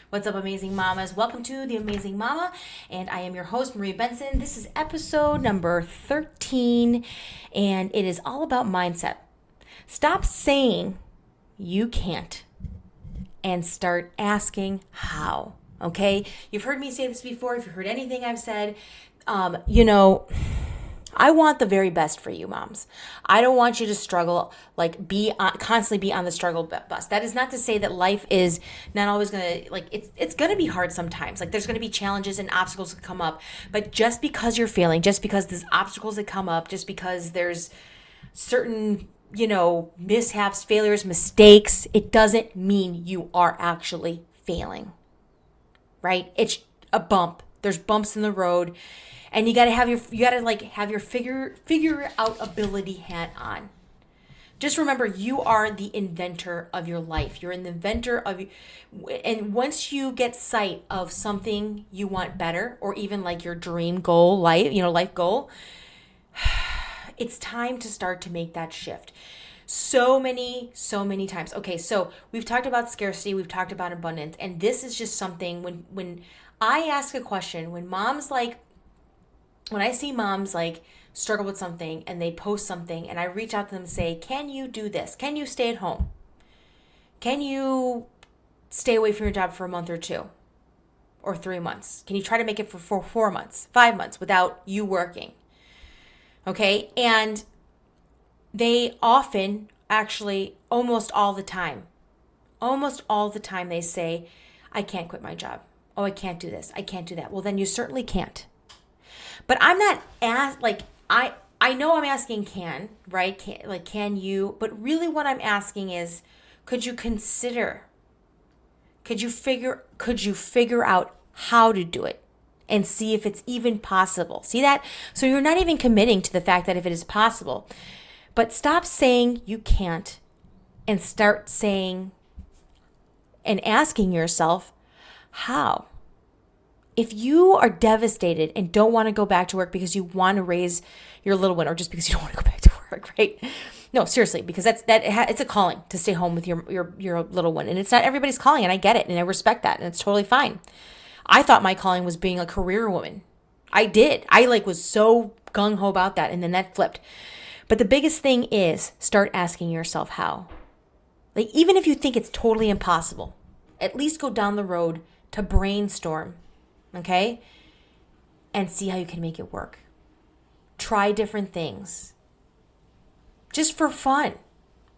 What's up, amazing mamas? Welcome to The Amazing Mama, and I am your host, Marie Benson. This is episode number 13, and it is all about mindset. Stop saying you can't and start asking how, okay? You've heard me say this before. If you've heard anything I've said, I want the very best for you, moms. I don't want you to struggle, constantly be on the struggle bus. That is not to say that life is not always gonna, it's gonna be hard sometimes. Like, there's gonna be challenges and obstacles that come up. But just because you're failing, just because there's obstacles that come up, just because there's certain, mishaps, failures, mistakes, it doesn't mean you are actually failing, right? It's a bump. There's bumps in the road. And you gotta have your figure out ability hat on. Just remember, you are the inventor of your life. You're an inventor of, and once you get sight of something you want better, or even like your dream goal, life goal, it's time to start to make that shift. So many times. Okay, so we've talked about scarcity, we've talked about abundance, and this is just something when I ask a question, when I see moms struggle with something and they post something and I reach out to them and say, can you do this? Can you stay at home? Can you stay away from your job for a month or two or 3 months? Can you try to make it for 4 months, 5 months without you working? Okay. And they often, actually almost all the time they say, I can't quit my job. Oh, I can't do this. I can't do that. Well, then you certainly can't. But I'm not I know I'm asking can, right? Can you? But really what I'm asking is, could you figure out how to do it and see if it's even possible? See that? So you're not even committing to the fact that if it is possible. But stop saying you can't and start saying and asking yourself, how? If you are devastated and don't want to go back to work because you want to raise your little one, or just because you don't want to go back to work, right? No, seriously, because it's a calling to stay home with your little one, and it's not everybody's calling, and I get it, and I respect that, and it's totally fine. I thought my calling was being a career woman. I did. I was so gung ho about that, and then that flipped. But the biggest thing is start asking yourself how. Even if you think it's totally impossible, at least go down the road to brainstorm. Okay? And see how you can make it work. Try different things. Just for fun.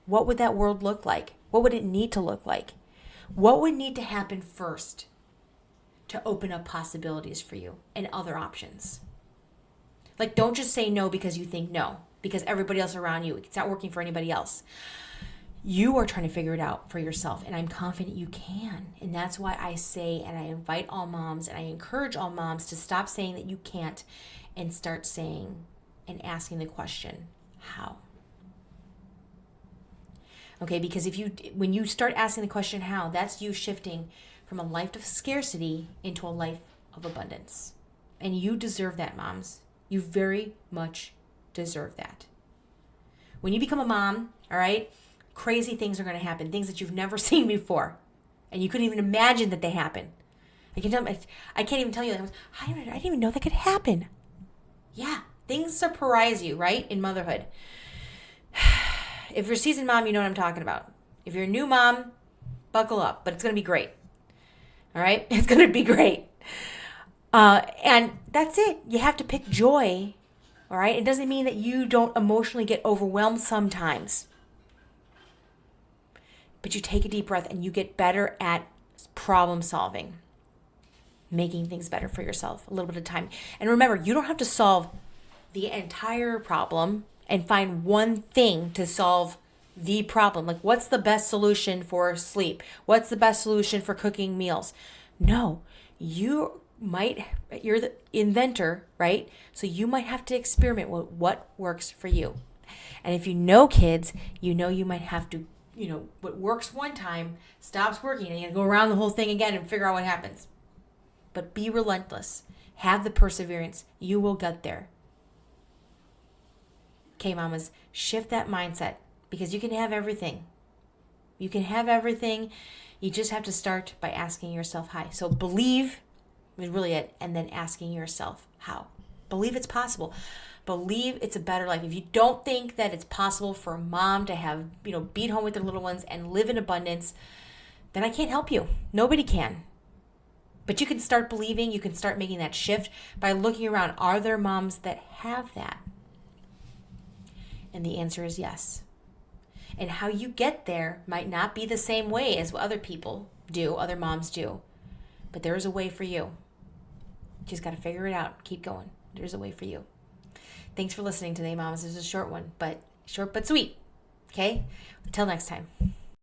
What would that world look like? What would it need to look like? What would need to happen first to open up possibilities for you and other options? Don't just say no because you think no, because everybody else around you, it's not working for anybody else. You are trying to figure it out for yourself, and I'm confident you can. And that's why I say, and I invite all moms, and I encourage all moms to stop saying that you can't and start saying and asking the question, how? Okay, because when you start asking the question how, that's you shifting from a life of scarcity into a life of abundance. And you deserve that, moms. You very much deserve that. When you become a mom, all right, crazy things are going to happen, things that you've never seen before, and you couldn't even imagine that they happen. I can't even tell you. I didn't even know that could happen. Yeah, things surprise you, right, in motherhood. If you're a seasoned mom, you know what I'm talking about. If you're a new mom, buckle up, but it's going to be great. All right? It's going to be great. And that's it. You have to pick joy, all right? It doesn't mean that you don't emotionally get overwhelmed sometimes. But you take a deep breath and you get better at problem solving, making things better for yourself a little bit of time. And remember, you don't have to solve the entire problem and find one thing to solve the problem. What's the best solution for sleep? What's the best solution for cooking meals? No, you're the inventor, right? So you might have to experiment with what works for you. And if you know kids, you might have to, what works one time stops working, and you go around the whole thing again and figure out what happens. But be relentless. Have the perseverance. You will get there. Okay, mamas, shift that mindset, because you can have everything. You can have everything. You just have to start by asking yourself how. So believe is really it, and then asking yourself how. Believe it's possible. Believe it's a better life. If you don't think that it's possible for a mom to have, be at home with their little ones and live in abundance, then I can't help you. Nobody can. But you can start believing, you can start making that shift by looking around. Are there moms that have that? And the answer is yes. And how you get there might not be the same way as other people do, other moms do. But there is a way for you. You just got to figure it out. Keep going. There's a way for you. Thanks for listening today, moms. This is a short one, but short but sweet. Okay? Until next time.